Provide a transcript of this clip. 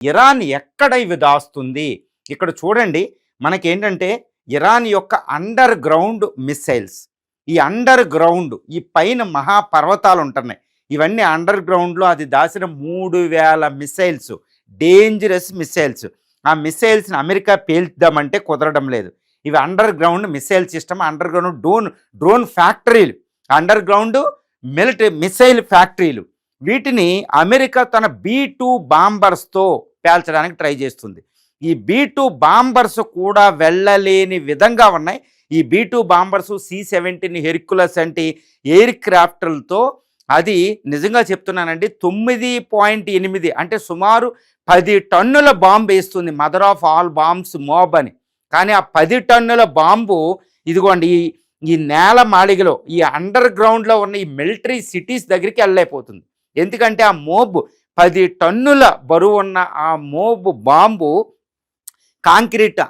Iran ఎక్కడ ఇవి దాస్తుంది? ఇక్కడ చూడండి, మనకేంటంటే ఇరాన్ యొక్క అండర్ గ్రౌండ్ మిస్సైల్స్, ఈ అండర్ గ్రౌండ్ ఈ పైన మహాపర్వతాలు ఉంటున్నాయి, ఇవన్నీ అండర్ గ్రౌండ్లో అది దాచిన 3000 మిస్సైల్స్, డేంజరస్ మిస్సైల్స్. ఆ మిస్సైల్స్ని అమెరికా పేల్చుదామంటే కుదరడం లేదు. ఇవి under ground missile system, under ground drone ఫ్యాక్టరీలు, అండర్ గ్రౌండ్ మిలిటరీ మిసైల్ ఫ్యాక్టరీలు. వీటిని అమెరికా తన B-2 బాంబర్స్తో పేల్చడానికి ట్రై చేస్తుంది. ఈ B-2 బాంబర్స్ కూడా వెళ్ళలేని విధంగా ఉన్నాయి. ఈ B-2 బాంబర్స్ C-17 హెర్క్యులస్ అంటే ఎయిర్ క్రాఫ్ట్లతో అది నిజంగా చెప్తున్నానండి 9.8 అంటే సుమారు 10 టన్నుల బాంబు వేస్తుంది. Mother of all bombs MOAB అని. కానీ ఆ 10 టన్నుల బాంబు ఇదిగోండి ఈ నేల మాళిగలో ఈ అండర్ గ్రౌండ్లో ఉన్న ఈ మిలిటరీ సిటీస్ దగ్గరికి వెళ్ళలేకపోతుంది. ఎందుకంటే ఆ మోబ్ 10 టన్నుల బరువు ఉన్న ఆ మోబ్ బాంబు కాంక్రీట్